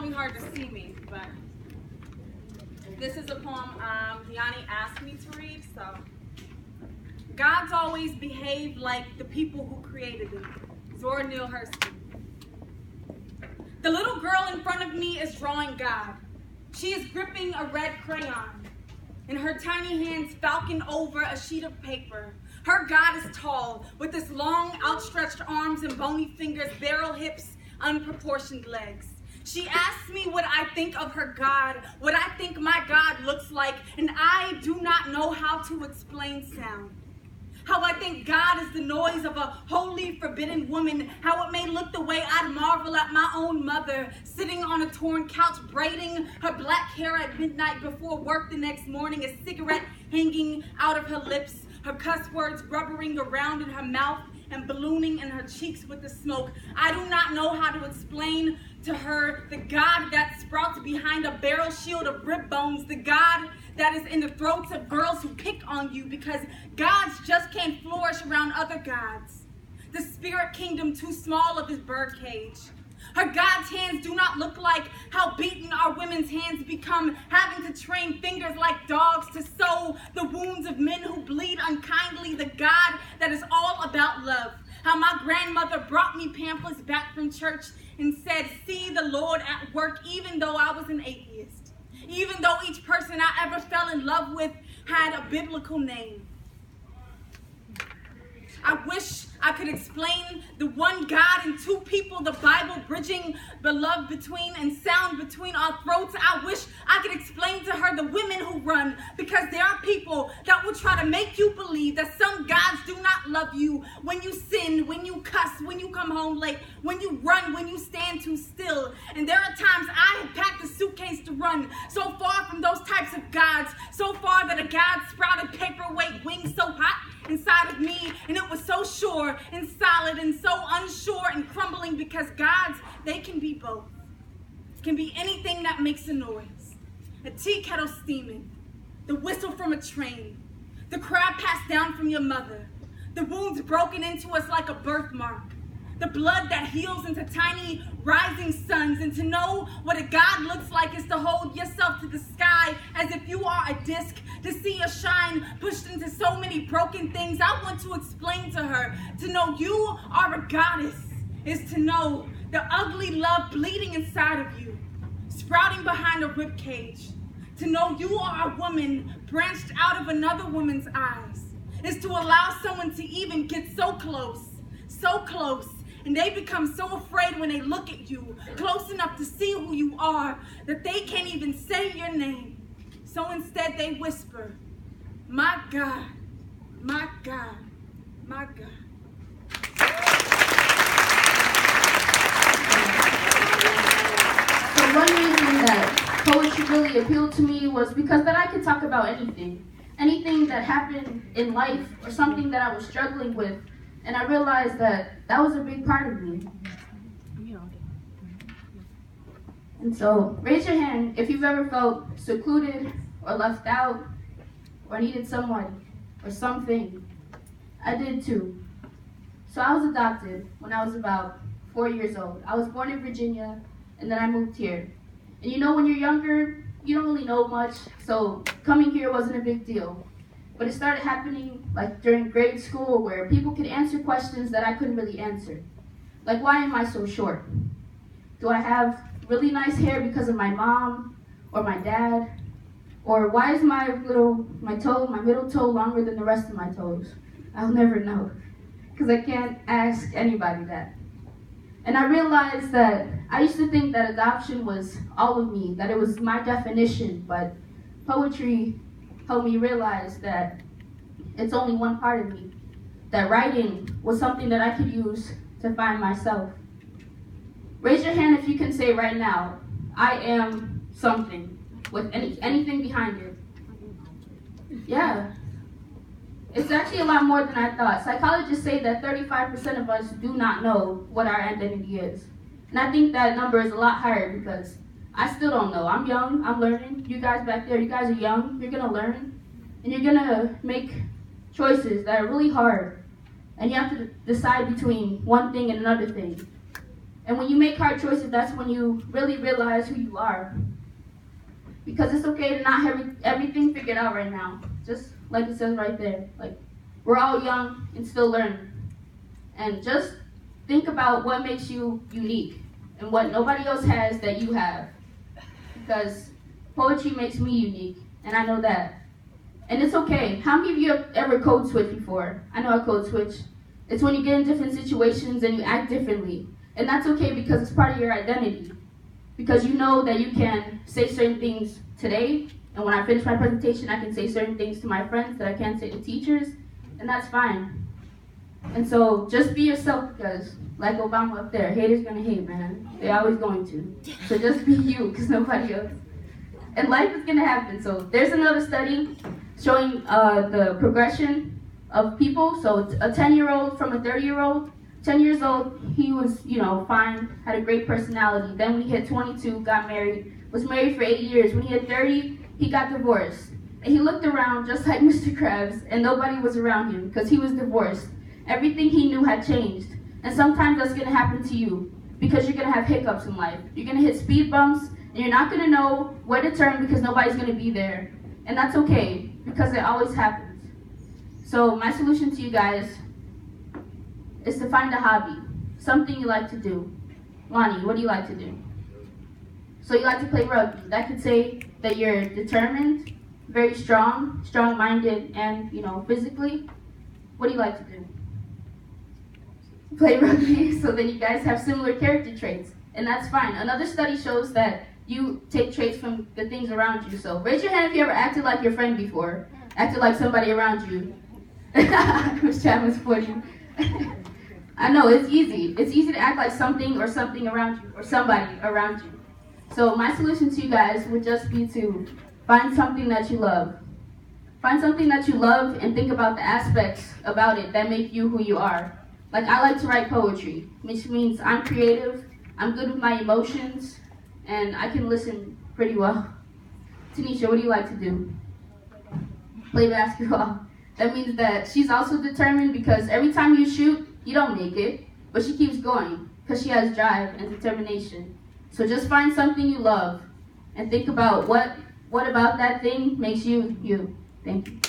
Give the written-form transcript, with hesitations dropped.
really hard to see me, but this is a poem Dyani asked me to read. So, God's always behaved like the people who created him. Zora Neale Hurston. The little girl in front of me is drawing God. She is gripping a red crayon. In her tiny hands, falcon over a sheet of paper. Her God is tall, with his long, outstretched arms and bony fingers, barrel hips, unproportioned legs. She asks me what I think of her God, what I think my God looks like, and I do not know how to explain sound. How I think God is the noise of a holy, forbidden woman. How it may look the way I'd marvel at my own mother, sitting on a torn couch, braiding her black hair at midnight before work the next morning, a cigarette hanging out of her lips, her cuss words rubbering around in her mouth and ballooning in her cheeks with the smoke. I do not know how to explain to her the God that sprouts behind a barrel shield of rib bones, the God that is in the throats of girls who pick on you because gods just can't flourish around other gods. The spirit kingdom too small of his birdcage. Her God's hands do not look like how beaten our women's hands become, having to train fingers like dogs to sew the wounds of men who bleed unkindly, the God that is all about love. How my grandmother brought me pamphlets back from church and said, "See the Lord at work," even though I was an atheist. Even though each person I ever fell in love with had a biblical name. I wish I could explain the one God and two people, the Bible bridging beloved between and sound between our throats. I wish I could explain to her the women who run, because there are people that will try to make you believe that some gods do not love you when you sin, when you cuss, when you come home late, when you run, when you stand too still. And there are times I have packed a suitcase to run, so far from those types of gods, so far that a God sprouted paperweight wings so hot inside of me, and it was so sure and solid and so unsure and crumbling, because gods, they can be both. Can be anything that makes a noise. A tea kettle steaming, the whistle from a train, the crab passed down from your mother, the wounds broken into us like a birthmark, the blood that heals into tiny rising suns. And to know what a God looks like is to hold yourself to the sky as if you are a disc, to see your shine pushed into so many broken things. I want to explain to her, to know you are a goddess is to know the ugly love bleeding inside of you, sprouting behind a rib cage. To know you are a woman branched out of another woman's eyes is to allow someone to even get so close, and they become so afraid when they look at you, close enough to see who you are, that they can't even say your name. So instead they whisper, "My God, my God, my God." So one reason that poetry really appealed to me was because that I could talk about anything that happened in life or something that I was struggling with. And I realized that that was a big part of me. And so, raise your hand if you've ever felt secluded or left out or needed someone or something. I did too. So I was adopted when I was about 4 years old. I was born in Virginia, and then I moved here. And you know, when you're younger, you don't really know much, so coming here wasn't a big deal. But it started happening like during grade school, where people could answer questions that I couldn't really answer. Like, why am I so short? Do I have really nice hair because of my mom or my dad? Or why is my middle toe longer than the rest of my toes? I'll never know, because I can't ask anybody that. And I realized that I used to think that adoption was all of me, that it was my definition, but poetry helped me realize that it's only one part of me, that writing was something that I could use to find myself. Raise your hand if you can say right now, "I am something," with anything behind it. Yeah. It's actually a lot more than I thought. Psychologists say that 35% of us do not know what our identity is. And I think that number is a lot higher because I still don't know. I'm young, I'm learning. You guys back there, you guys are young, you're gonna learn. And you're gonna make choices that are really hard. And you have to decide between one thing and another thing. And when you make hard choices, that's when you really realize who you are. Because it's okay to not have everything figured out right now. Just like it says right there. Like, we're all young and still learning. And just think about what makes you unique and what nobody else has that you have. Because poetry makes me unique, and I know that. And it's okay. How many of you have ever code switched before? I know I code switch. It's when you get in different situations and you act differently. And that's okay because it's part of your identity. Because you know that you can say certain things today, and when I finish my presentation, I can say certain things to my friends that I can't say to teachers, and that's fine. And so just be yourself, because like Obama up there, haters gonna hate, man. They're always going to. So just be you, because nobody else. And life is gonna happen. So there's another study showing the progression of people. So it's a 10-year-old from a 30-year-old. 10 years old, he was, fine, had a great personality. Then when he hit 22, got married, was married for 8 years. When he hit 30, he got divorced. And he looked around just like Mr. Krabs, and nobody was around him because he was divorced. Everything he knew had changed. And sometimes that's going to happen to you because you're going to have hiccups in life. You're going to hit speed bumps, and you're not going to know where to turn because nobody's going to be there. And that's okay because it always happens. So my solution to you guys is to find a hobby, something you like to do. Lonnie, what do you like to do? So you like to play rugby. That could say that you're determined, very strong, strong-minded, and, physically. What do you like to do? Play rugby, so then you guys have similar character traits, and that's fine. Another study shows that you take traits from the things around you. So raise your hand if you ever acted like your friend before, acted like somebody around you. Miss Chapman's funny. I know, it's easy. It's easy to act like something or something around you, or somebody around you. So my solution to you guys would just be to find something that you love. Find something that you love and think about the aspects about it that make you who you are. Like, I like to write poetry, which means I'm creative, I'm good with my emotions, and I can listen pretty well. Tanisha, what do you like to do? Play basketball. That means that she's also determined because every time you shoot, you don't make it, but she keeps going because she has drive and determination. So just find something you love and think about what about that thing makes you you. Thank you.